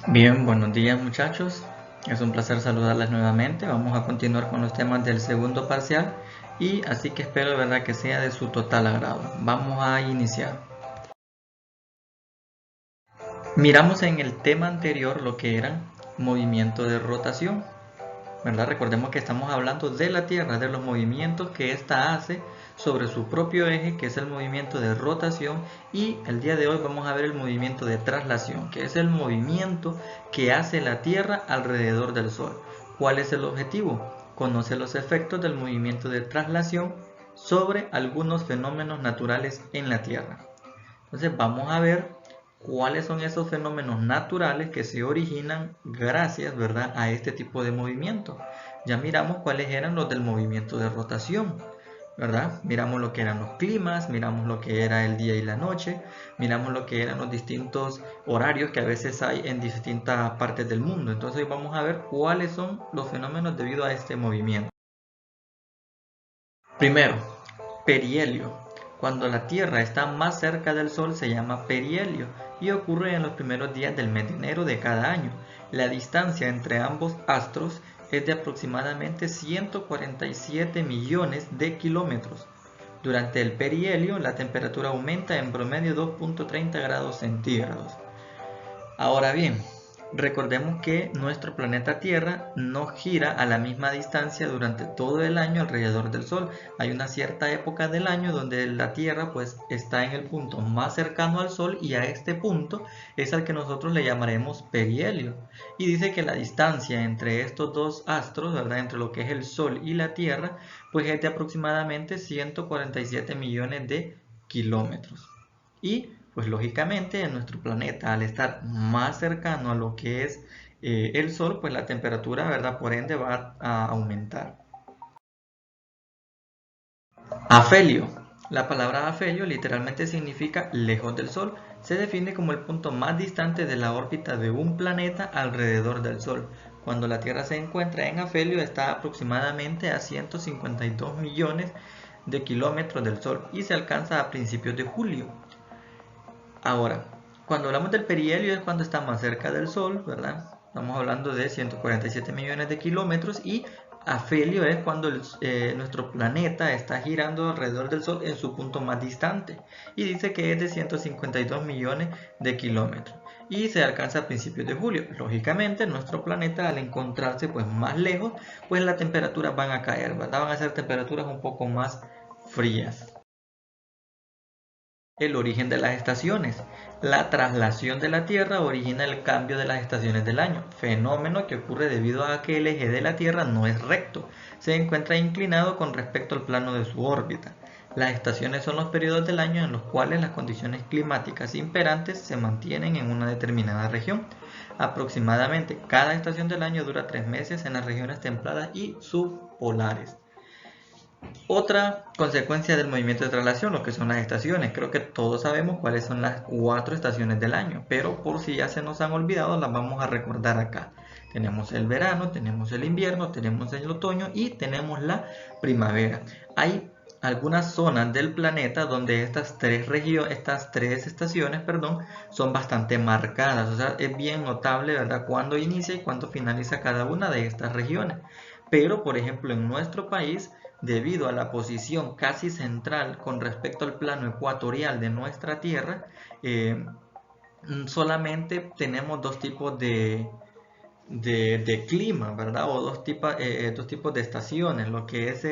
Bien, buenos días muchachos. Es un placer saludarles nuevamente. Vamos a continuar con los temas del segundo parcial y así que espero de verdad que sea de su total agrado. Vamos a iniciar. Miramos en el tema anterior lo que eran movimientos de rotación, ¿verdad? Recordemos que estamos hablando de la Tierra, de los movimientos que ésta hace sobre su propio eje, que es el movimiento de rotación, y el día de hoy vamos a ver el movimiento de traslación, que es el movimiento que hace la Tierra alrededor del Sol. ¿Cuál es el objetivo? Conocer los efectos del movimiento de traslación sobre algunos fenómenos naturales en la Tierra. Entonces vamos a ver cuáles son esos fenómenos naturales que se originan gracias, ¿verdad?, a este tipo de movimiento. Ya miramos cuáles eran los del movimiento de rotación, ¿verdad? Miramos lo que eran los climas, miramos lo que era el día y la noche, miramos lo que eran los distintos horarios que a veces hay en distintas partes del mundo. Entonces vamos a ver cuáles son los fenómenos debido a este movimiento. Primero, perihelio. Cuando la Tierra está más cerca del Sol se llama perihelio y ocurre en los primeros días del mes de enero de cada año. La distancia entre ambos astros es de aproximadamente 147 millones de kilómetros. Durante el perihelio la temperatura aumenta en promedio 2.30 grados centígrados. Ahora bien, recordemos que nuestro planeta Tierra no gira a la misma distancia durante todo el año alrededor del Sol. Hay una cierta época del año donde la Tierra pues está en el punto más cercano al Sol y a este punto es al que nosotros le llamaremos perihelio. Y dice que la distancia entre estos dos astros, ¿verdad?, entre lo que es el Sol y la Tierra, pues es de aproximadamente 147 millones de kilómetros. Y pues lógicamente en nuestro planeta, al estar más cercano a lo que es el Sol, pues la temperatura, ¿verdad?, por ende va a aumentar. Afelio. La palabra afelio literalmente significa lejos del Sol. Se define como el punto más distante de la órbita de un planeta alrededor del Sol. Cuando la Tierra se encuentra en afelio está aproximadamente a 152 millones de kilómetros del Sol y se alcanza a principios de julio. Ahora, cuando hablamos del perihelio es cuando está más cerca del Sol, ¿verdad? Estamos hablando de 147 millones de kilómetros y afelio es cuando nuestro planeta está girando alrededor del Sol en su punto más distante y dice que es de 152 millones de kilómetros y se alcanza a principios de julio. Lógicamente, nuestro planeta al encontrarse pues más lejos, pues las temperaturas van a caer, ¿verdad? Van a ser temperaturas un poco más frías. El origen de las estaciones. La traslación de la Tierra origina el cambio de las estaciones del año, fenómeno que ocurre debido a que el eje de la Tierra no es recto, se encuentra inclinado con respecto al plano de su órbita. Las estaciones son los periodos del año en los cuales las condiciones climáticas imperantes se mantienen en una determinada región. Aproximadamente cada estación del año dura 3 meses en las regiones templadas y subpolares. Otra consecuencia del movimiento de traslación, lo que son las estaciones. Creo que todos sabemos cuáles son las 4 estaciones del año, pero por si ya se nos han olvidado, las vamos a recordar acá. Tenemos el verano, tenemos el invierno, tenemos el otoño y tenemos la primavera. Hay algunas zonas del planeta donde estas tres estaciones, son bastante marcadas. O sea, es bien notable, ¿verdad?, cuándo inicia y cuándo finaliza cada una de estas regiones. Pero, por ejemplo, en nuestro país, debido a la posición casi central con respecto al plano ecuatorial de nuestra Tierra, solamente tenemos dos tipos de clima, ¿verdad? O dos tipos de estaciones. Lo que es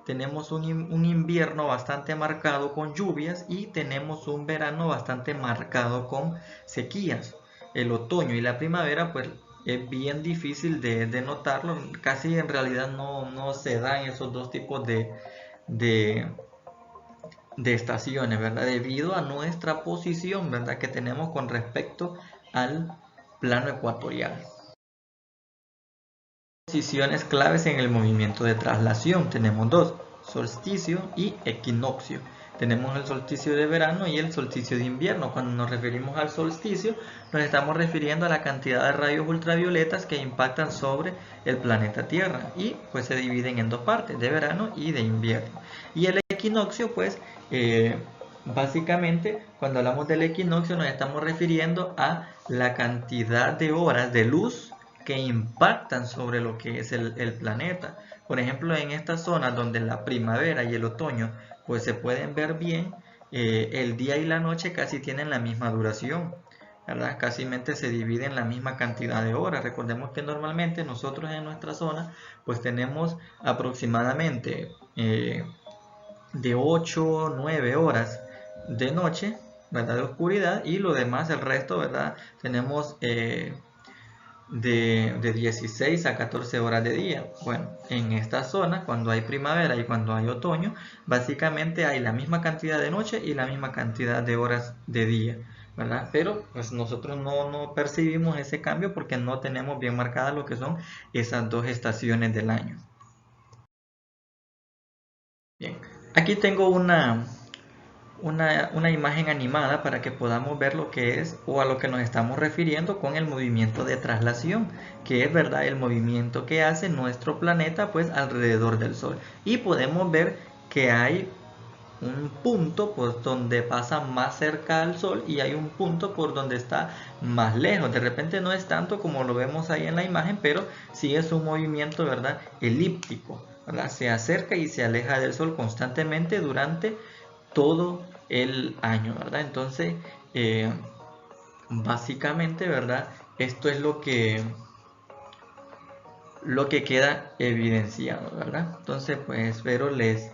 tenemos un invierno bastante marcado con lluvias y tenemos un verano bastante marcado con sequías. El otoño y la primavera, pues es bien difícil de notarlo. Casi en realidad no se dan esos dos tipos de, de estaciones, ¿verdad? Debido a nuestra posición, ¿verdad?, que tenemos con respecto al plano ecuatorial. Posiciones claves en el movimiento de traslación. Tenemos dos, solsticio y equinoccio. Tenemos el solsticio de verano y el solsticio de invierno. Cuando nos referimos al solsticio, nos estamos refiriendo a la cantidad de rayos ultravioletas que impactan sobre el planeta Tierra y pues se dividen en dos partes, de verano y de invierno. Y el equinoccio pues Básicamente, cuando hablamos del equinoccio nos estamos refiriendo a la cantidad de horas de luz que impactan sobre lo que es el planeta. Por ejemplo, en estas zonas donde la primavera y el otoño pues se pueden ver bien, el día y la noche casi tienen la misma duración, ¿verdad? Casi se dividen la misma cantidad de horas. Recordemos que normalmente nosotros en nuestra zona pues tenemos aproximadamente de 8 o 9 horas de noche, ¿verdad? De oscuridad, y lo demás, el resto, ¿verdad? Tenemos de 16 a 14 horas de día. Bueno, en esta zona, cuando hay primavera y cuando hay otoño, básicamente hay la misma cantidad de noche y la misma cantidad de horas de día, ¿verdad? Pero pues nosotros no percibimos ese cambio porque no tenemos bien marcadas lo que son esas dos estaciones del año. Bien, aquí tengo una imagen animada para que podamos ver lo que es o a lo que nos estamos refiriendo con el movimiento de traslación, que es verdad el movimiento que hace nuestro planeta pues alrededor del Sol. Y podemos ver que hay un punto por donde pasa más cerca al Sol y hay un punto por donde está más lejos. De repente no es tanto como lo vemos ahí en la imagen, pero sí es un movimiento, ¿verdad? Elíptico, ¿verdad? Se acerca y se aleja del Sol constantemente durante todo el año, ¿verdad? Entonces, básicamente, ¿verdad? Esto es lo que queda evidenciado, ¿verdad? Entonces, pues espero les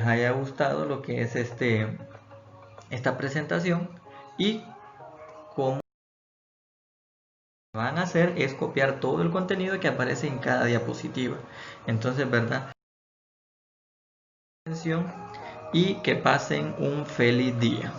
haya gustado lo que es esta presentación, y como van a hacer es copiar todo el contenido que aparece en cada diapositiva. Entonces, ¿verdad? Atención y que pasen un feliz día.